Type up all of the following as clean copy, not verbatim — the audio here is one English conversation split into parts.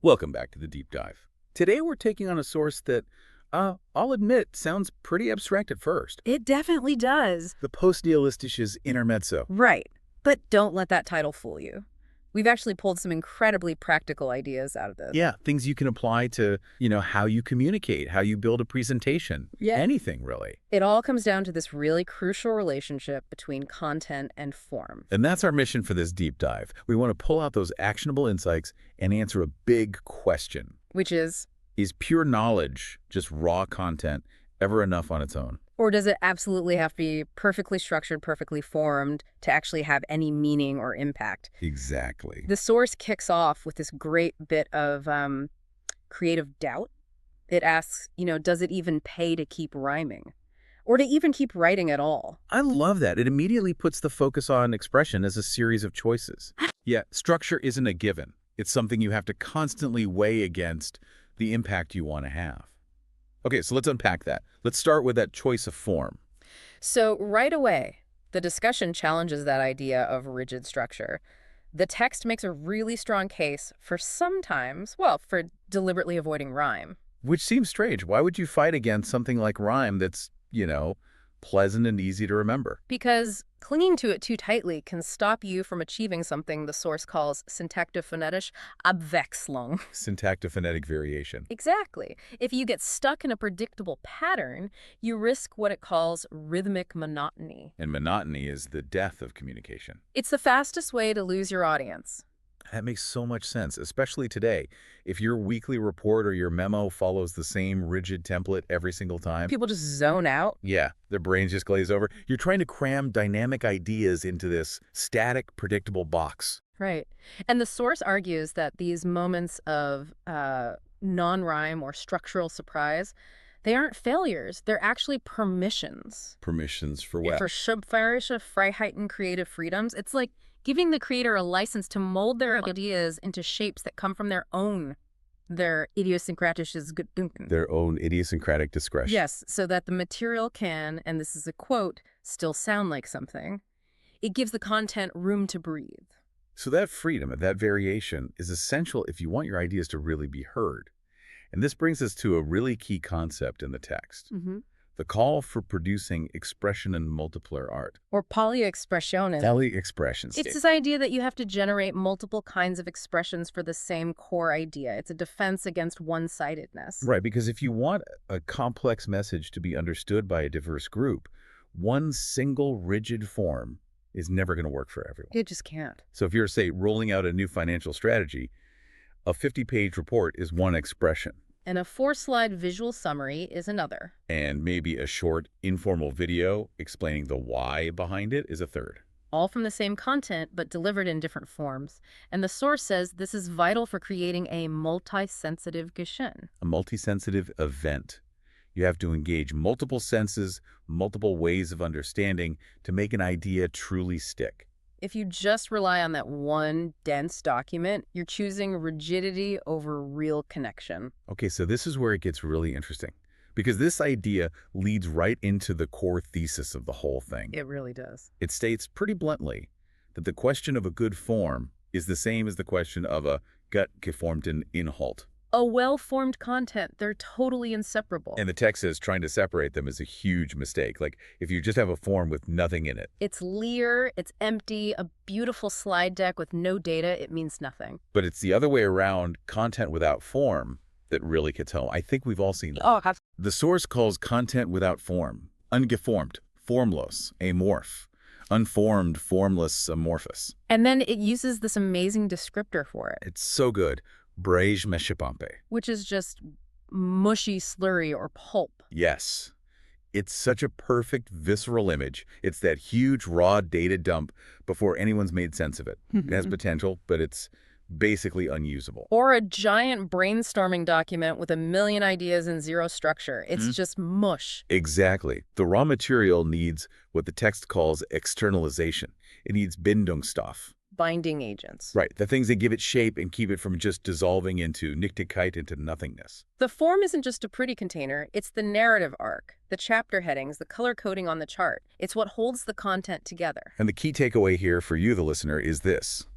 Welcome back to the Deep Dive. Today we're taking on a source that, I'll admit, sounds pretty abstract at first. It definitely does. The post-nihilistisches intermezzo. Right. But don't let that title fool you. We've actually pulled some incredibly practical ideas out of this. Yeah, things you can apply to, how you communicate, how you build a presentation. Yeah. Anything, really. It all comes down to this really crucial relationship between content and form. And that's our mission for this deep dive. We want to pull out those actionable insights and answer a big question. Which is pure knowledge, just raw content, ever enough on its own? or does it absolutely have to be perfectly structured, perfectly formed to actually have any meaning or impact? Exactly. The source kicks off with this great bit of creative doubt. It asks, does it even pay to keep rhyming? Or to even keep writing at all? I love that. It immediately puts the focus on expression as a series of choices. Yeah, structure isn't a given. It's something you have to constantly weigh against the impact you want to have. Okay, so let's unpack that. Let's start with that choice of form. So right away, the discussion challenges that idea of rigid structure. The text makes a really strong case for for deliberately avoiding rhyme. Which seems strange. Why would you fight against something like rhyme that's, pleasant and easy to remember? Because clinging to it too tightly can stop you from achieving something the source calls syntactophonetische Abwechslung. Syntactophonetic variation. Exactly. If you get stuck in a predictable pattern, you risk what it calls rhythmic monotony. And monotony is the death of communication. It's the fastest way to lose your audience. That makes so much sense, especially today. If your weekly report or your memo follows the same rigid template every single time, People just zone out. yeah, their brains just glaze over. You're trying to cram dynamic ideas into this static, predictable box. Right. And the source argues that these moments of non-rhyme or structural surprise, they aren't failures. They're actually permissions. Permissions for what? For schöpferische Freiheiten, creative freedoms, it's like giving the creator a license to mold their ideas into shapes that come from their idiosyncratisches Gedanken. Their own idiosyncratic discretion. Yes, so that the material can, and this is a quote, still sound like something. It gives the content room to breathe. So that freedom, that variation, is essential if you want your ideas to really be heard. And this brings us to a really key concept in the text. The call for producing expression and multiplier art. Or polyexpressionen. Polyexpressions. It's this idea that you have to generate multiple kinds of expressions for the same core idea. It's a defense against one-sidedness. Right, because if you want a complex message to be understood by a diverse group, one single rigid form is never going to work for everyone. It just can't. So if you're, say, rolling out a new financial strategy, a 50-page report is one expression. And a 4-slide visual summary is another. And maybe a short, informal video explaining the why behind it is a third. All from the same content, but delivered in different forms. And the source says this is vital for creating a multi-sensitive Geschehen. A multi-sensitive event. You have to engage multiple senses, multiple ways of understanding to make an idea truly stick. If you just rely on that one dense document, you're choosing rigidity over real connection. Okay, so this is where it gets really interesting, because this idea leads right into the core thesis of the whole thing. It really does. It states pretty bluntly that the question of a good form is the same as the question of a gut geformten Inhalt. A well-formed content, they're totally inseparable. And the text says trying to separate them is a huge mistake. Like, if you just have a form with nothing in it. It's leer, it's empty, a beautiful slide deck with no data, it means nothing. But it's the other way around, content without form, that really gets home. I think we've all seen that. Oh, The source calls content without form ungeformt, formless, amorph, unformed, formless, amorphous. and then it uses this amazing descriptor for it, It's so good. Brage meshipampe. which is just mushy, slurry, or pulp. Yes. It's such a perfect visceral image. It's that huge raw data dump before anyone's made sense of it. It has potential, but it's basically unusable. Or a giant brainstorming document with a million ideas and zero structure. It's just mush. Exactly. The raw material needs what the text calls externalization. It needs Bindungsstoff. Binding agents. Right, the things that give it shape and keep it from just dissolving into Nichtigkeit, into nothingness. The form isn't just a pretty container, it's the narrative arc, the chapter headings, the color coding on the chart. It's what holds the content together. And the key takeaway here for you, the listener, is this.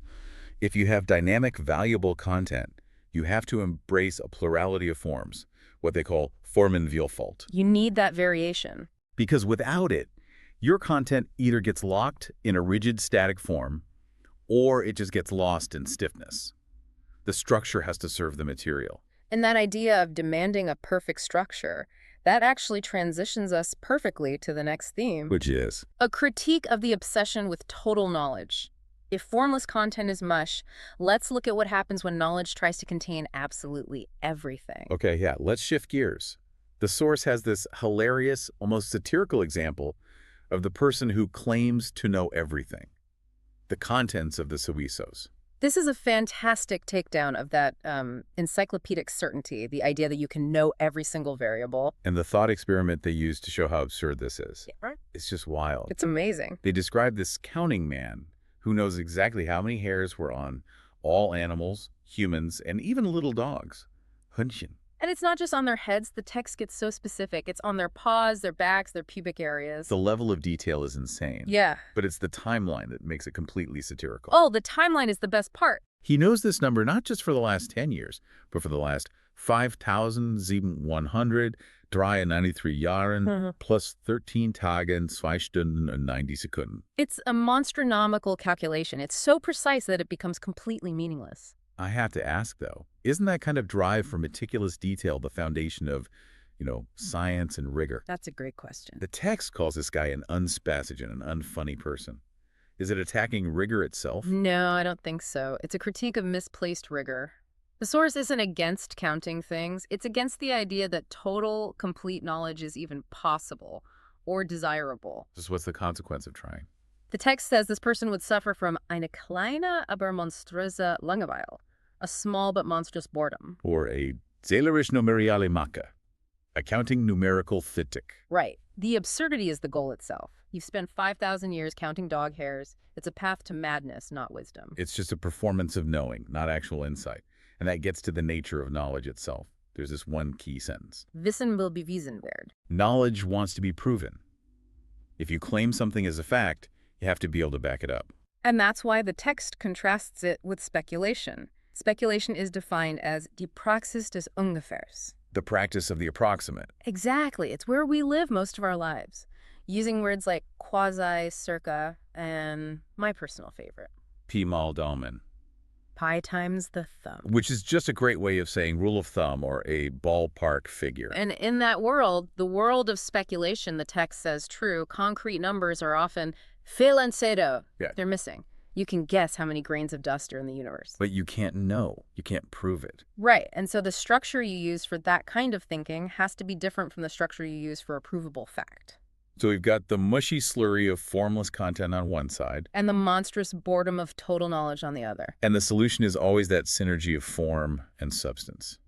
If you have dynamic, valuable content, You have to embrace a plurality of forms, what they call Formenvielfalt. You need that variation. Because without it, your content either gets locked in a rigid static form, or it just gets lost in stiffness. The structure has to serve the material. And that idea of demanding a perfect structure, that actually transitions us perfectly to the next theme. Which is? A critique of the obsession with total knowledge. If formless content is mush, let's look at what happens when knowledge tries to contain absolutely everything. Okay, yeah, let's shift gears. The source has this hilarious, almost satirical example of the person who claims to know everything. The contents of the suizos. This is a fantastic takedown of that encyclopedic certainty, the idea that you can know every single variable. And the thought experiment they use to show how absurd this is. Yeah, right. It's just wild. It's amazing. They describe this counting man who knows exactly how many hairs were on all animals, humans, and even little dogs. Hunchen. And it's not just on their heads. The text gets so specific. It's on their paws, their backs, their pubic areas. The level of detail is insane. Yeah. But it's the timeline that makes it completely satirical. Oh, the timeline is the best part. He knows this number not just for the last 10 years, but for the last 5,793 Jahren plus 13 Tage and 2 Stunden und 90 Sekunden. It's a monstronomical calculation. It's so precise that it becomes completely meaningless. I have to ask, though, isn't that kind of drive for meticulous detail the foundation of, science and rigor? That's a great question. The text calls this guy an unspastic and an unfunny person. Is it attacking rigor itself? No, I don't think so. It's a critique of misplaced rigor. The source isn't against counting things. It's against the idea that total, complete knowledge is even possible or desirable. Just what's the consequence of trying? The text says this person would suffer from eine kleine, aber monströse Langeweile, a small but monstrous boredom. Or a zählerisch numeriale Macke, a counting numerical Fittig. Right. The absurdity is the goal itself. You've spent 5,000 years counting dog hairs. It's a path to madness, not wisdom. It's just a performance of knowing, not actual insight. And that gets to the nature of knowledge itself. There's this one key sentence. Wissen will bewiesen werden. Knowledge wants to be proven. If you claim something as a fact, you have to be able to back it up. And that's why the text contrasts it with speculation. Speculation is defined as die Praxis des Ungefährs. The practice of the approximate. Exactly. It's where we live most of our lives. Using words like quasi, circa, and my personal favorite, Pi mal Daumen. pi times the thumb. Which is just a great way of saying rule of thumb or a ballpark figure. And in that world, the world of speculation, the text says true, concrete numbers are often fehlen cero. Yeah. They're missing. You can guess how many grains of dust are in the universe. But you can't know. You can't prove it. Right. And so the structure you use for that kind of thinking has to be different from the structure you use for a provable fact. So we've got the mushy slurry of formless content on one side. And the monstrous boredom of total knowledge on the other. And the solution is always that synergy of form and substance.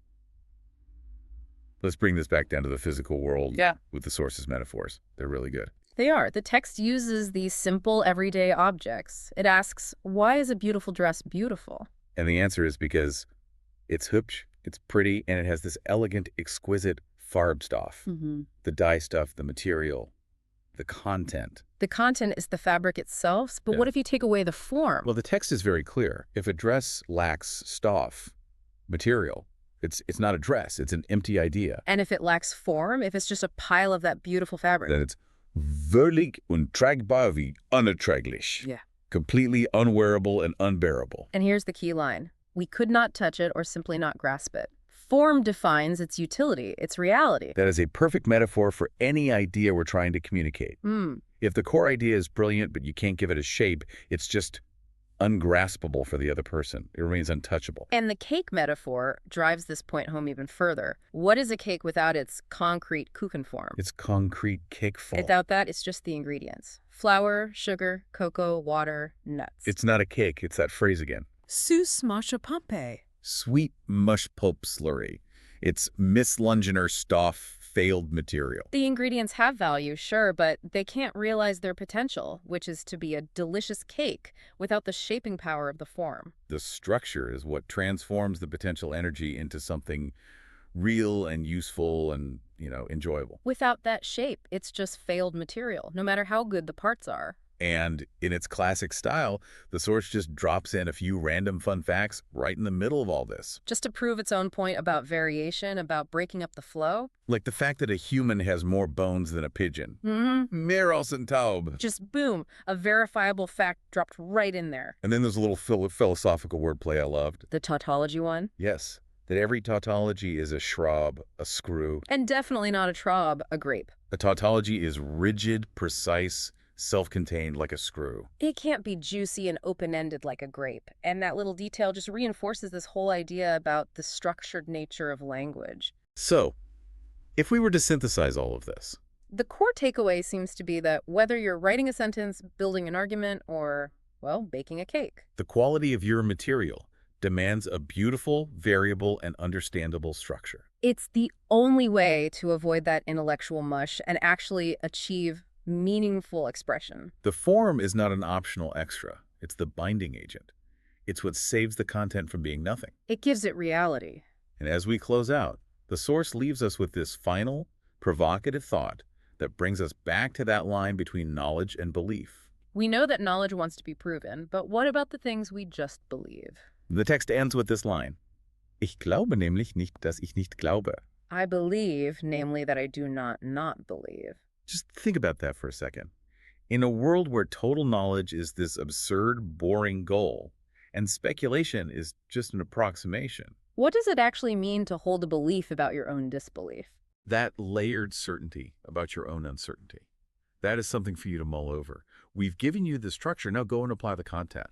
Let's bring this back down to the physical world with the source's metaphors. They're really good. They are. The text uses these simple, everyday objects. It asks, why is a beautiful dress beautiful? And the answer is because it's hübsch, it's pretty, and it has this elegant, exquisite Farbstoff. The dye stuff, the material, the content. The content is the fabric itself, but what if you take away the form? Well, the text is very clear. If a dress lacks stoff, material, it's not a dress, it's an empty idea. And if it lacks form, if it's just a pile of that beautiful fabric? Then it's völlig untragbar wie unerträglich. Yeah. Completely unwearable and unbearable. And here's the key line. We could not touch it or simply not grasp it. Form defines its utility, its reality. That is a perfect metaphor for any idea we're trying to communicate. If the core idea is brilliant, but you can't give it a shape, it's just ungraspable for the other person. It remains untouchable. And the cake metaphor drives this point home even further. What is a cake without its concrete Kuchen form? It's concrete cake form. Without that, it's just the ingredients. Flour, sugar, cocoa, water, nuts. It's not a cake. It's that phrase again. Sus masha pompe. Sweet mush pulp slurry. It's Miss Longener Stoff failed material. The ingredients have value, sure, but they can't realize their potential, which is to be a delicious cake without the shaping power of the form. The structure is what transforms the potential energy into something real and useful and, enjoyable. Without that shape, it's just failed material, no matter how good the parts are. And in its classic style, the source just drops in a few random fun facts right in the middle of all this. Just to prove its own point about variation, about breaking up the flow. Like the fact that a human has more bones than a pigeon. Mm-hmm. Mehr als ein Taub. Just boom, a verifiable fact dropped right in there. And then there's a little philosophical wordplay I loved. The tautology one? Yes, that every tautology is a shrub, a screw. And definitely not a traub, a grape. A tautology is rigid, precise, self-contained like a screw. It can't be juicy and open-ended like a grape. And that little detail just reinforces this whole idea about the structured nature of language. So, if we were to synthesize all of this, The core takeaway seems to be that whether you're writing a sentence, building an argument, or, well, baking a cake, the quality of your material demands a beautiful, variable, and understandable structure. it's the only way to avoid that intellectual mush and actually achieve meaningful expression. The form is not an optional extra. It's the binding agent. It's what saves the content from being nothing. It gives it reality. And as we close out, the source leaves us with this final, provocative thought that brings us back to that line between knowledge and belief. We know that knowledge wants to be proven, but what about the things we just believe? The text ends with this line. Ich glaube nämlich nicht, dass ich nicht glaube. I believe, namely that I do not believe. Just think about that for a second. In a world where total knowledge is this absurd, boring goal, and speculation is just an approximation, What does it actually mean to hold a belief about your own disbelief? that layered certainty about your own uncertainty, that is something for you to mull over. We've given you the structure, now go and apply the content.